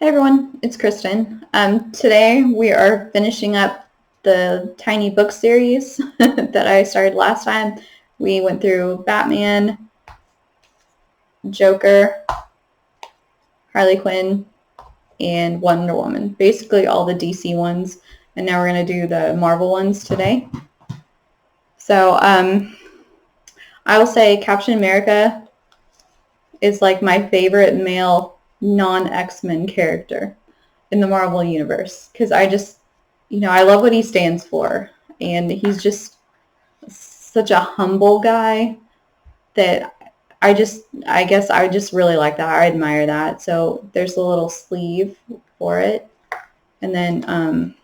Hey everyone, it's Kristen. Today we are finishing up the tiny book series that I started last time. We went through Batman, Joker, Harley Quinn, and Wonder Woman. Basically all the DC ones, and now we're going to do the Marvel ones today. So I will say Captain America is like my favorite male non-X-Men character in the Marvel Universe, because I love what he stands for, and he's just such a humble guy that I guess I just really like that. I admire that. So there's a little sleeve for it, and then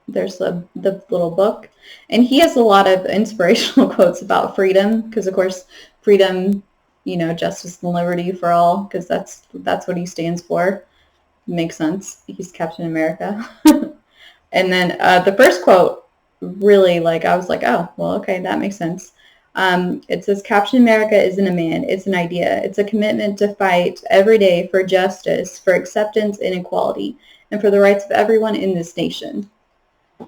there's the little book, and he has a lot of inspirational quotes about freedom, because of course freedom, justice and liberty for all, because that's what he stands for. Makes sense. He's Captain America. And then the first quote really, I was like, oh, well, okay, that makes sense. It says, Captain America isn't a man, it's an idea. It's a commitment to fight every day for justice, for acceptance and equality, and for the rights of everyone in this nation.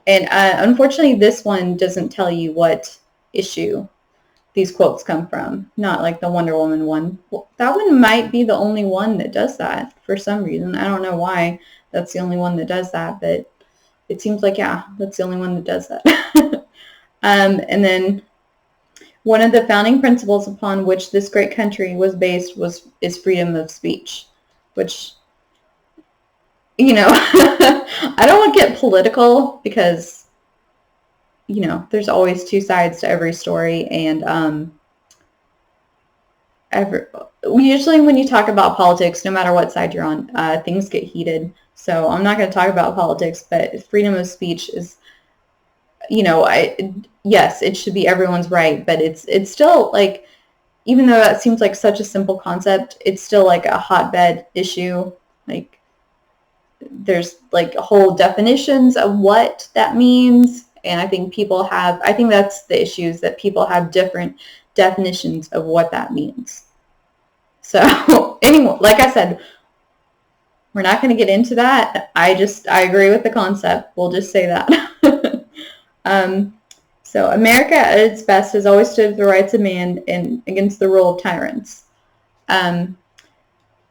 And unfortunately, this one doesn't tell you what issue these quotes come from. Not like the Wonder Woman one. Well, that one might be the only one that does that for some reason. I don't know why that's the only one that does that, but it seems like, yeah, that's the only one that does that. And then one of the founding principles upon which this great country was based is freedom of speech, which, I don't want to get political, because there's always two sides to every story, and usually when you talk about politics, no matter what side you're on, things get heated. So I'm not going to talk about politics, but freedom of speech is, yes, it should be everyone's right, but it's still like, even though that seems like such a simple concept, it's still like a hotbed issue. Like, there's like whole definitions of what that means. And I think that's the issue, is that people have different definitions of what that means. So anyway, like I said, we're not going to get into that. I agree with the concept. We'll just say that. So America at its best has always stood for the rights of man and against the rule of tyrants. Of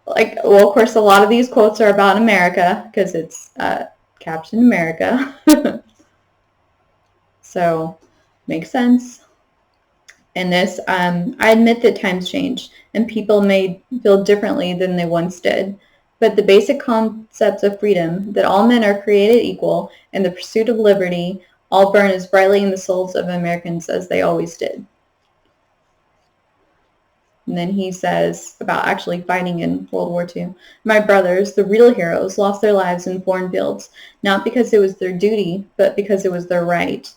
course, a lot of these quotes are about America, because it's Captain America. So, makes sense. And this, I admit that times change, and people may feel differently than they once did. But the basic concepts of freedom, that all men are created equal, and the pursuit of liberty, all burn as brightly in the souls of Americans as they always did. And then he says about actually fighting in World War II. My brothers, the real heroes, lost their lives in foreign fields, not because it was their duty, but because it was their right.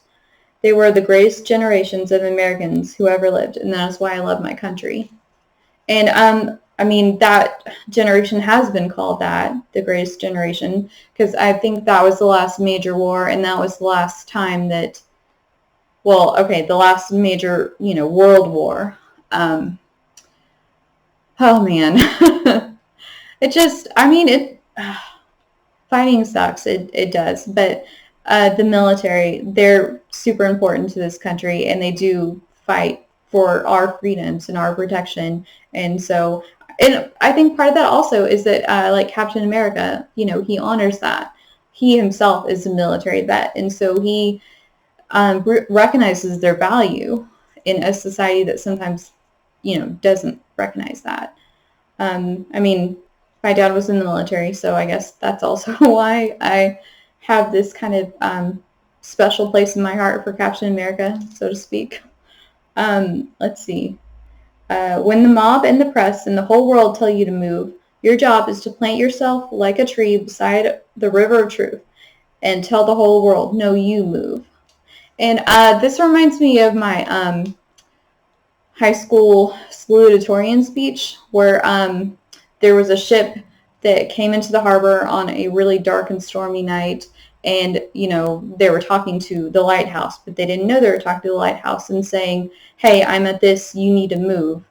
They were the greatest generations of Americans who ever lived, and that is why I love my country. And that generation has been called that, the greatest generation, because I think that was the last major war, and that was the last time that, the last major, world war. Oh man, fighting sucks. It does. But the military, they're super important to this country, and they do fight for our freedoms and our protection. And so, and I think part of that also is that, like Captain America, he honors that. He himself is a military vet, and so he recognizes their value in a society that sometimes doesn't recognize that. My dad was in the military, so I guess that's also why I have this kind of special place in my heart for Captain America, so to speak. Let's see. When the mob and the press and the whole world tell you to move, your job is to plant yourself like a tree beside the river of truth and tell the whole world, no, you move. And this reminds me of my high school salutatorian speech, where there was a ship that came into the harbor on a really dark and stormy night, and they were talking to the lighthouse, but they didn't know they were talking to the lighthouse and saying, hey, I'm at this, you need to move.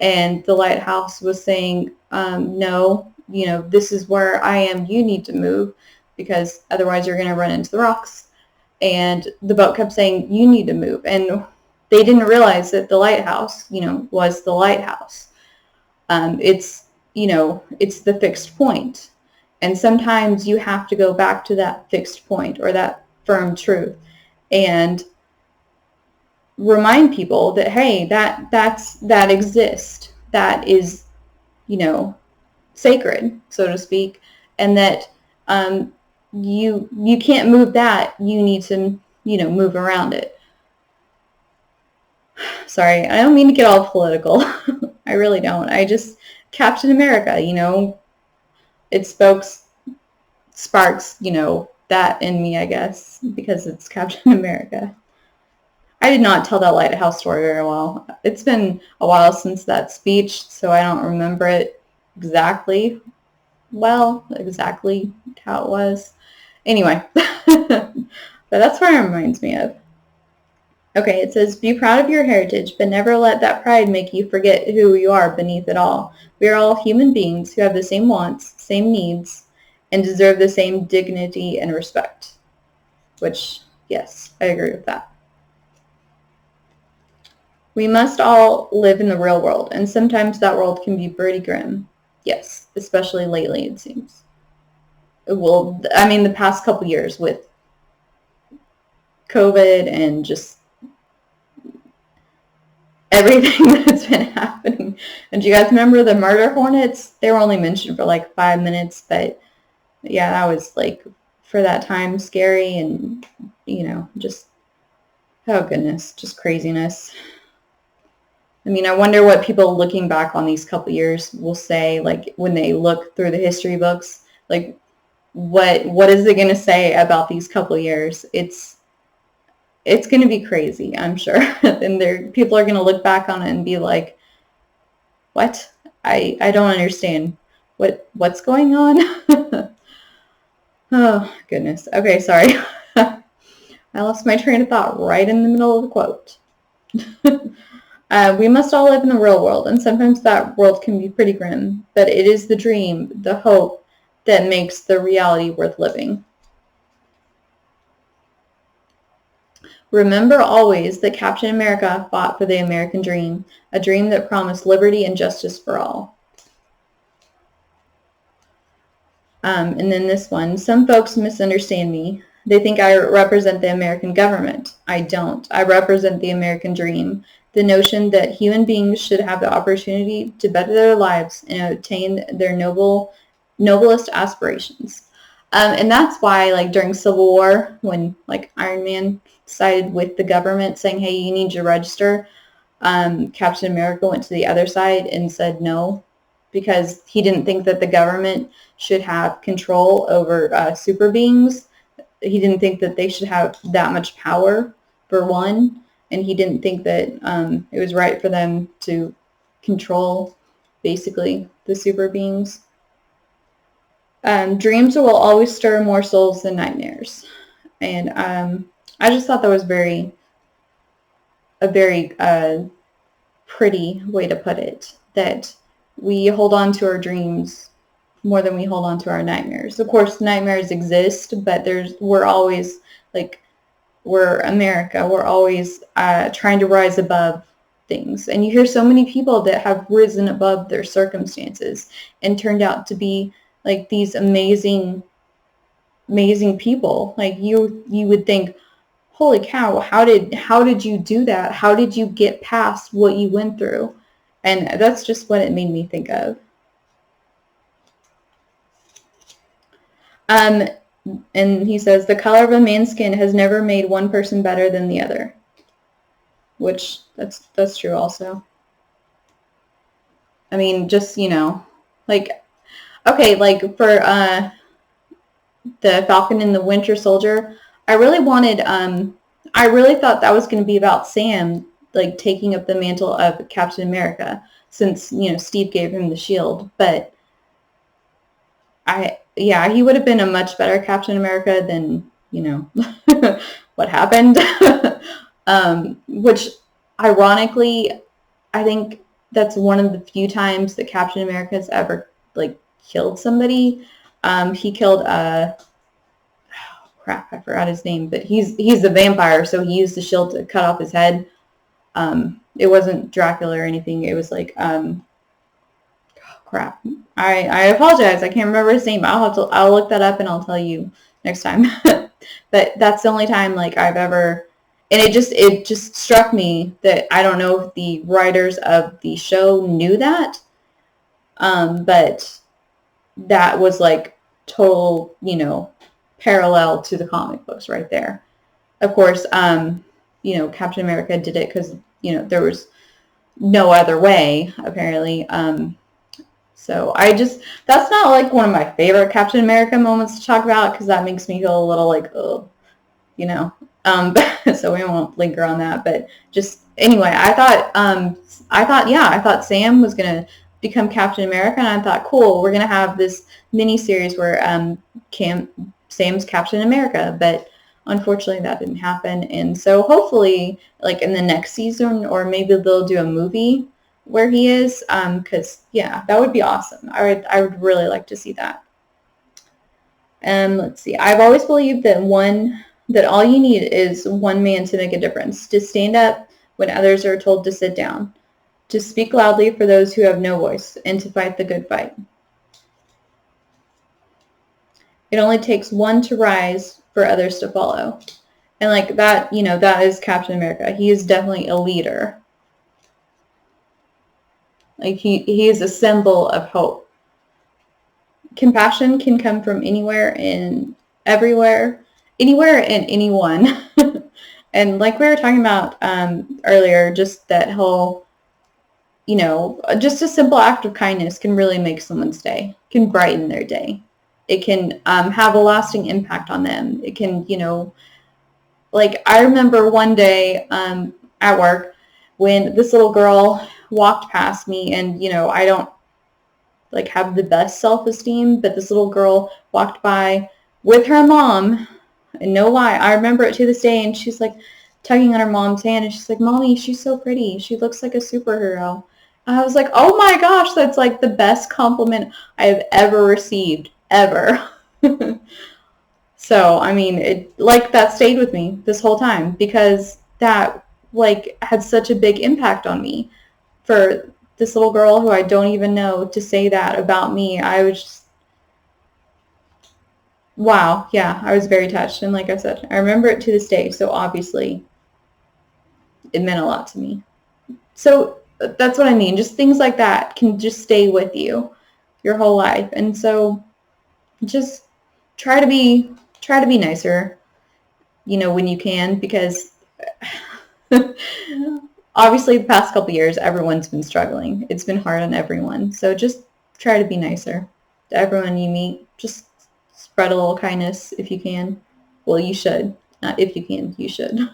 And the lighthouse was saying, no, this is where I am. You need to move because otherwise you're going to run into the rocks. And the boat kept saying, you need to move. And they didn't realize that the lighthouse, was the lighthouse. It's the fixed point. And sometimes you have to go back to that fixed point or that firm truth and remind people that, hey, that exists. That is, sacred, so to speak, and that you can't move that. You need to, move around it. Sorry, I don't mean to get all political. I really don't. Captain America, it sparks, that in me, I guess, because it's Captain America. I did not tell that lighthouse story very well. It's been a while since that speech, so I don't remember it exactly how it was. Anyway, but that's what it reminds me of. Okay, it says, be proud of your heritage, but never let that pride make you forget who you are beneath it all. We are all human beings who have the same wants, same needs, and deserve the same dignity and respect. Which, yes, I agree with that. We must all live in the real world, and sometimes that world can be pretty grim. Yes, especially lately, it seems. Well, the past couple years with COVID and just everything that's been happening. And do you guys remember the murder hornets? They were only mentioned for like 5 minutes, but yeah, that was like, for that time, scary and, just, oh goodness, just craziness. I wonder what people looking back on these couple years will say, like, when they look through the history books, like, what is it going to say about these couple years? It's going to be crazy, I'm sure. And people are going to look back on it and be like, what? I don't understand. What's going on? Oh, goodness. Okay, sorry. I lost my train of thought right in the middle of the quote. We must all live in the real world, and sometimes that world can be pretty grim, but it is the dream, the hope, that makes the reality worth living. Remember always that Captain America fought for the American dream, a dream that promised liberty and justice for all. And then this one, some folks misunderstand me. They think I represent the American government. I don't. I represent the American dream, the notion that human beings should have the opportunity to better their lives and attain their noblest aspirations. And that's why, like, during Civil War, when, like, Iron Man sided with the government saying, hey, you need to register, Captain America went to the other side and said no, because he didn't think that the government should have control over super beings. He didn't think that they should have that much power, for one, and he didn't think that it was right for them to control, basically, the super beings. Dreams will always stir more souls than nightmares. And I just thought that was a very pretty way to put it, that we hold on to our dreams more than we hold on to our nightmares. Of course, nightmares exist, but we're always, like, we're America. We're always trying to rise above things. And you hear so many people that have risen above their circumstances and turned out to be like these amazing people. Like you would think, holy cow, how did you do that? How did you get past what you went through? And that's just what it made me think of. And he says, the color of a man's skin has never made one person better than the other. Which, that's true also. Just, like, okay, like for the Falcon and the Winter Soldier, I really thought that was going to be about Sam, like, taking up the mantle of Captain America, since, Steve gave him the shield. But he would have been a much better Captain America than, what happened. Which, ironically, I think that's one of the few times that Captain America has ever like killed somebody. He killed crap, I forgot his name, but he's the vampire, so he used the shield to cut off his head. It wasn't Dracula or anything. It was like crap. I apologize. I can't remember his name. I'll look that up and I'll tell you next time. But that's the only time like I've ever, and it just struck me that I don't know if the writers of the show knew that, but that was like total, parallel to the comic books right there. Of course, Captain America did it because, there was no other way, apparently. So that's not like one of my favorite Captain America moments to talk about because that makes me feel a little like, oh, so we won't linger on that. But just anyway, I thought Sam was going to become Captain America, and I thought, cool, we're going to have this mini series where Sam's Captain America, but unfortunately that didn't happen. And so hopefully like in the next season, or maybe they'll do a movie where he is, because that would be awesome. I would really like to see that. Let's see. I've always believed that all you need is one man to make a difference, to stand up when others are told to sit down, to speak loudly for those who have no voice, and to fight the good fight. It only takes one to rise for others to follow. And like that, that is Captain America. He is definitely a leader. Like he is a symbol of hope. Compassion can come from anywhere and everywhere, anywhere and anyone. And like we were talking about earlier, just that whole, just a simple act of kindness can really make someone's day, can brighten their day. It can have a lasting impact on them. It can, like I remember one day at work when this little girl walked past me, and, I don't like have the best self-esteem, but this little girl walked by with her mom, and no lie, I remember it to this day, and she's like tugging on her mom's hand, and she's like, Mommy, she's so pretty. She looks like a superhero. And I was like, oh my gosh, that's like the best compliment I have ever received, ever. So, I mean, it like that stayed with me this whole time because that like had such a big impact on me. For this little girl who I don't even know to say that about me, I was just, wow, yeah, I was very touched. And like I said, I remember it to this day, so obviously it meant a lot to me. So that's what I mean. Just things like that can just stay with you your whole life. And so just try to be nicer, when you can, because obviously the past couple years, everyone's been struggling. It's been hard on everyone. So just try to be nicer to everyone you meet. Just spread a little kindness if you can. Well, you should. Not if you can, you should.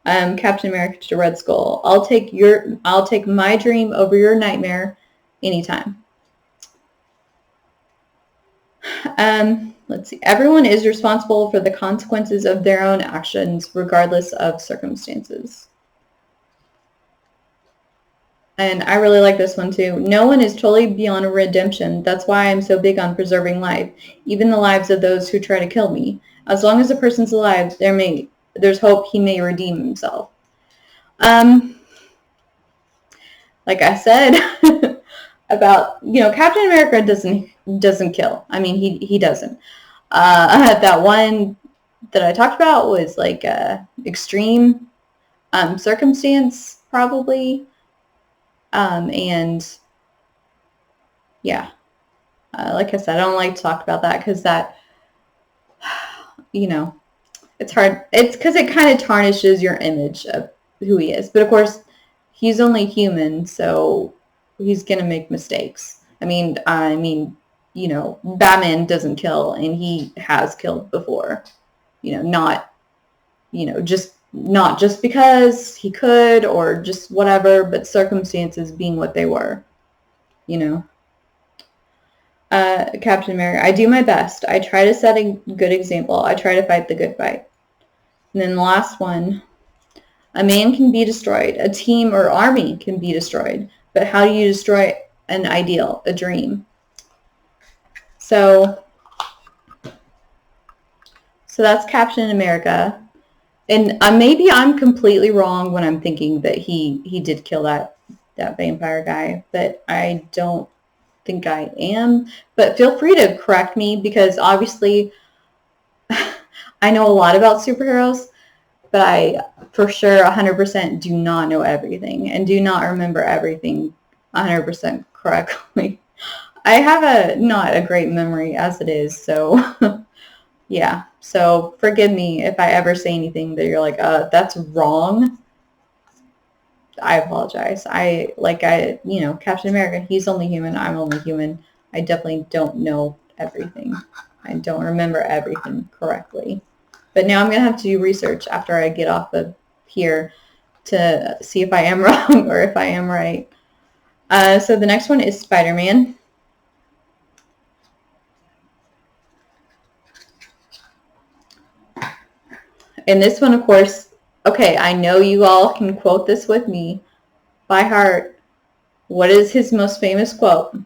Captain America to Red Skull. I'll take my dream over your nightmare anytime. Let's see. Everyone is responsible for the consequences of their own actions, regardless of circumstances. And I really like this one too. No one is totally beyond redemption. That's why I'm so big on preserving life, even the lives of those who try to kill me. As long as a person's alive, there's hope he may redeem himself. Like I said about, Captain America doesn't kill. I mean, he doesn't. That one that I talked about was like extreme circumstance, probably. And yeah, like I said, I don't like to talk about that because that, it's hard. It's because it kind of tarnishes your image of who he is. But of course, he's only human, so he's going to make mistakes. I mean, Batman doesn't kill, and he has killed before. Not just because he could or just whatever, but circumstances being what they were. Captain America, I do my best. I try to set a good example. I try to fight the good fight. And then the last one, a man can be destroyed. A team or army can be destroyed. but how do you destroy an ideal, a dream? So that's Captain America. And maybe I'm completely wrong when I'm thinking that he did kill that vampire guy, but I don't think I am. But feel free to correct me, because obviously I know a lot about superheroes, but I for sure 100% do not know everything and do not remember everything 100% correctly. I have not a great memory as it is, so yeah. So forgive me if I ever say anything that you're like, that's wrong. I apologize. Captain America, he's only human. I'm only human. I definitely don't know everything. I don't remember everything correctly. But now I'm going to have to do research after I get off of here to see if I am wrong or if I am right. So the next one is Spider-Man. And this one, of course, okay, I know you all can quote this with me by heart. What is his most famous quote?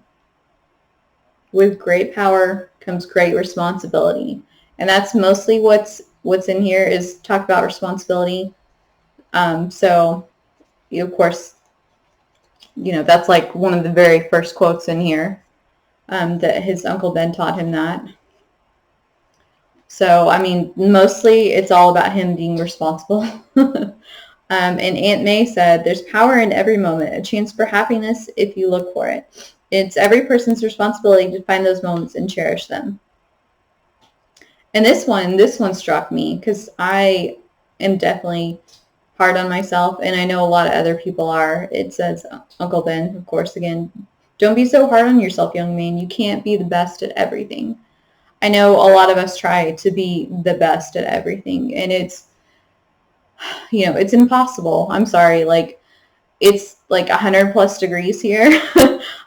With great power comes great responsibility. And that's mostly what's in here, is talk about responsibility. So, of course, that's like one of the very first quotes in here, that his Uncle Ben taught him that. So, I mean, mostly it's all about him being responsible. And Aunt May said, there's power in every moment, a chance for happiness if you look for it. It's every person's responsibility to find those moments and cherish them. And this one struck me because I am definitely hard on myself, and I know a lot of other people are. It says, Uncle Ben, of course, again, don't be so hard on yourself, young man. You can't be the best at everything. I know a lot of us try to be the best at everything, and it's impossible. I'm sorry. Like, it's like 100 plus degrees here.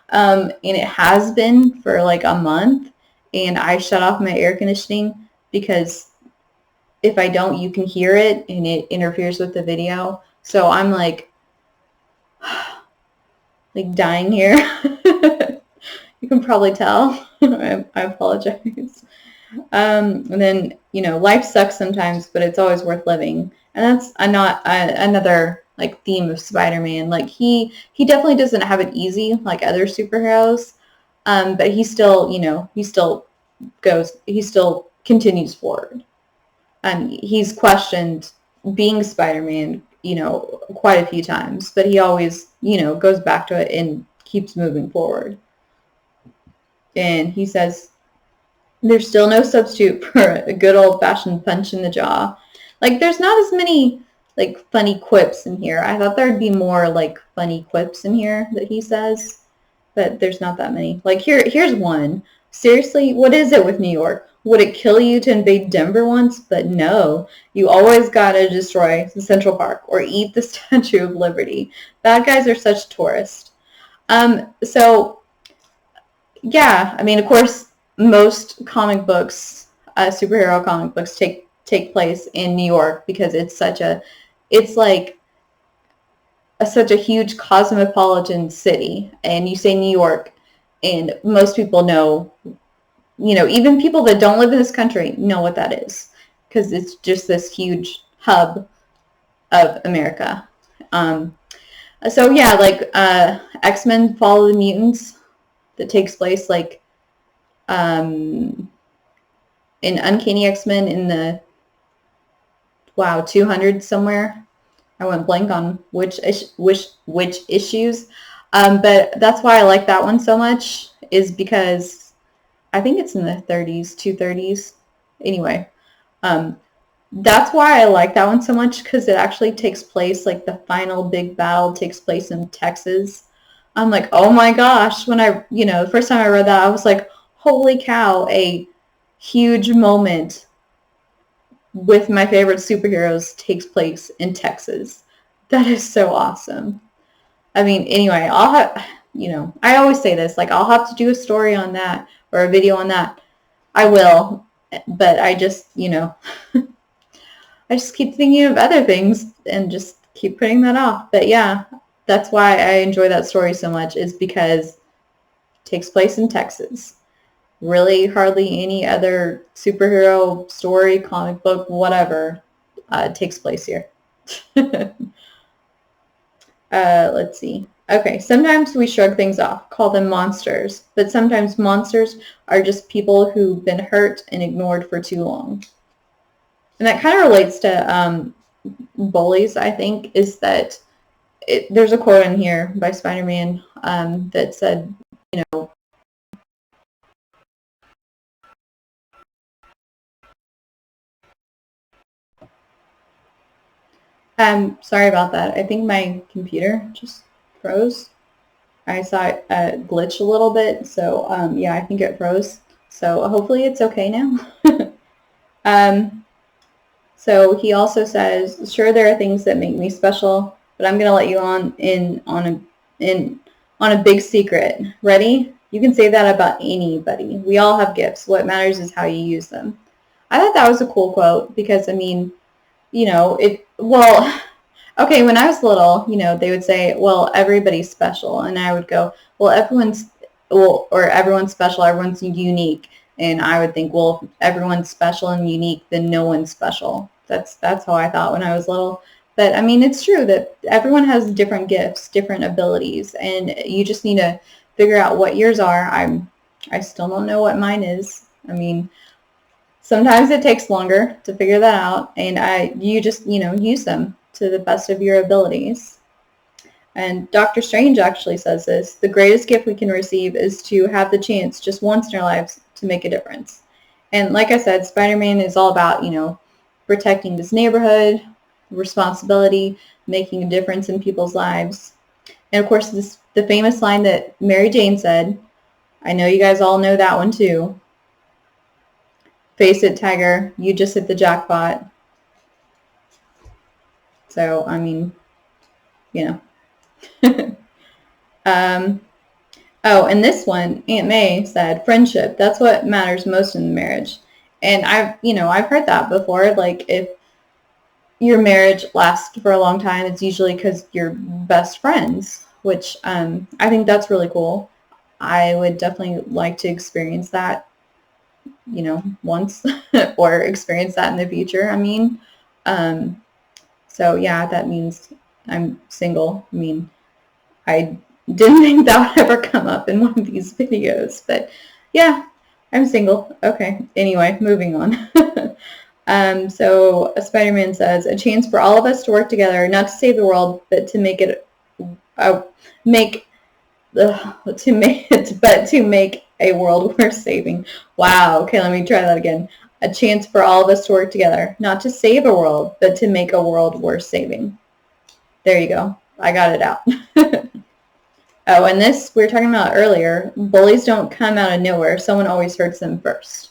And it has been for like a month, and I shut off my air conditioning because if I don't, you can hear it and it interferes with the video. So I'm like dying here. You can probably tell. I apologize. And then, life sucks sometimes, but it's always worth living. And that's another like theme of Spider-Man. Like he definitely doesn't have it easy like other superheroes. But he still continues forward. He's questioned being Spider-Man, quite a few times, but he always, goes back to it and keeps moving forward. And he says, there's still no substitute for a good old-fashioned punch in the jaw. Like, there's not as many, like, funny quips in here. I thought there'd be more, like, funny quips in here that he says, but there's not that many. Like, here's one. Seriously, what is it with New York? Would it kill you to invade Denver once? But no, you always gotta destroy the Central Park or eat the Statue of Liberty. Bad guys are such tourists. So, yeah, I mean, of course, most comic books, superhero comic books, take place in New York because it's such a huge cosmopolitan city. And you say New York, and most people know, even people that don't live in this country know what that is, because it's just this huge hub of America. So yeah, like X-Men Follow the Mutants, that takes place like in Uncanny X-Men in the 200 somewhere. I went blank on which issues, but that's why I like that one so much, is because I think it's in the 30s, 230s. Anyway, that's why I like that one so much, because it actually takes place, like the final big battle takes place in Texas. I'm like, oh my gosh, when the first time I read that, I was like, holy cow, a huge moment with my favorite superheroes takes place in Texas. That is so awesome. I mean, anyway, I'll have, I always say this, like, I'll have to do a story on that or a video on that. I will, but I just, I just keep thinking of other things and just keep putting that off. But yeah, that's why I enjoy that story so much, is because it takes place in Texas. Really hardly any other superhero story, comic book, whatever, takes place here. Let's see. Okay, sometimes we shrug things off, call them monsters, but sometimes monsters are just people who've been hurt and ignored for too long. And that kind of relates to bullies, I think, is that there's a quote in here by Spider-Man that said, you know, sorry about that. I think my computer just froze. I saw it glitch a little bit, so yeah, I think it froze. So hopefully it's okay now. So he also says, "Sure, there are things that make me special, but I'm gonna let you on a big secret. Ready? You can say that about anybody. We all have gifts. What matters is how you use them." I thought that was a cool quote because, I mean, okay, when I was little, they would say, well, everybody's special. And I would go, well, everyone's special, everyone's unique. And I would think, well, if everyone's special and unique, then no one's special. That's how I thought when I was little. But I mean, it's true that everyone has different gifts, different abilities, and you just need to figure out what yours are. I still don't know what mine is. I mean, sometimes it takes longer to figure that out, and you just, use them to the best of your abilities. And Dr. Strange actually says this: the greatest gift we can receive is to have the chance just once in our lives to make a difference. And like I said, Spider-Man is all about, protecting this neighborhood, responsibility, making a difference in people's lives. And of course, the famous line that Mary Jane said, I know you guys all know that one too. Face it, Tiger, you just hit the jackpot. So, I mean, oh, and this one, Aunt May said, friendship, that's what matters most in the marriage. And I've heard that before. Like, if your marriage lasts for a long time, it's usually because you're best friends, which I think that's really cool. I would definitely like to experience that, once or experience that in the future. I mean, so yeah, that means I'm single. I mean, I didn't think that would ever come up in one of these videos, but yeah, I'm single. Okay. Anyway, moving on. So Spider-Man says, a chance for all of us to work together, not to save the world, but to make a world worth saving. Wow. Okay, let me try that again. A chance for all of us to work together, not to save a world, but to make a world worth saving. There you go. I got it out. Oh, and this we were talking about earlier. Bullies don't come out of nowhere. Someone always hurts them first.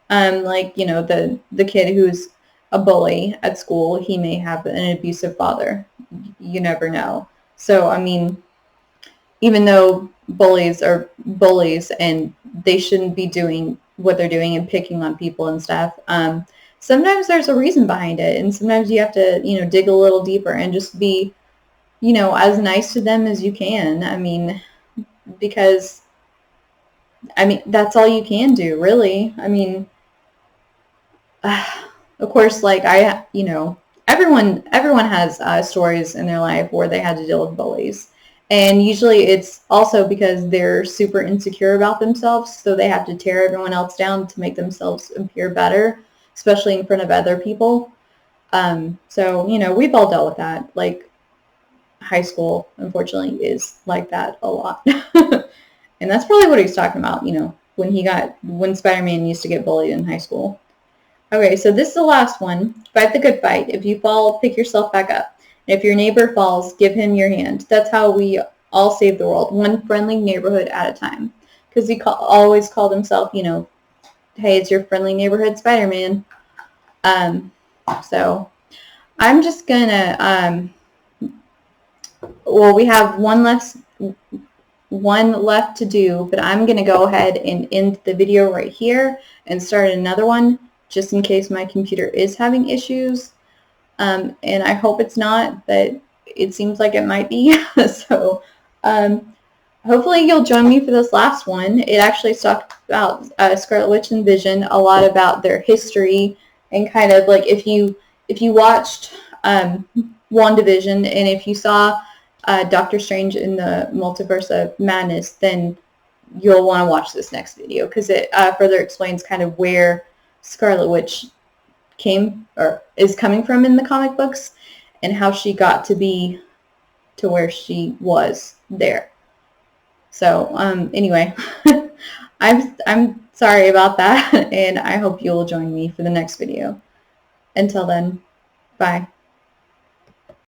Like, the kid who's a bully at school, he may have an abusive father. You never know. So, I mean, even though bullies are bullies and they shouldn't be doing what they're doing and picking on people and stuff, sometimes there's a reason behind it. And sometimes you have to, dig a little deeper and just be, as nice to them as you can. I mean, because, that's all you can do, really. I mean, of course, like everyone has stories in their life where they had to deal with bullies. And usually it's also because they're super insecure about themselves, so they have to tear everyone else down to make themselves appear better, especially in front of other people. So, we've all dealt with that. Like, high school, unfortunately, is like that a lot. And that's probably what he's talking about, when Spider-Man used to get bullied in high school. Okay, so this is the last one. Fight the good fight. If you fall, pick yourself back up. If your neighbor falls, give him your hand. That's how we all save the world, one friendly neighborhood at a time. Because he always called himself, hey, it's your friendly neighborhood Spider-Man. So I'm just going to, we have one left to do, but I'm going to go ahead and end the video right here and start another one just in case my computer is having issues. And I hope it's not, but it seems like it might be. So hopefully you'll join me for this last one. It actually talked about Scarlet Witch and Vision, a lot about their history, and kind of like if you watched WandaVision and if you saw Doctor Strange in the Multiverse of Madness, then you'll want to watch this next video because it further explains kind of where Scarlet Witch came or is coming from in the comic books and how she got to be to where she was there. So anyway, I'm sorry about that, and I hope you'll join me for the next video. Until then, bye.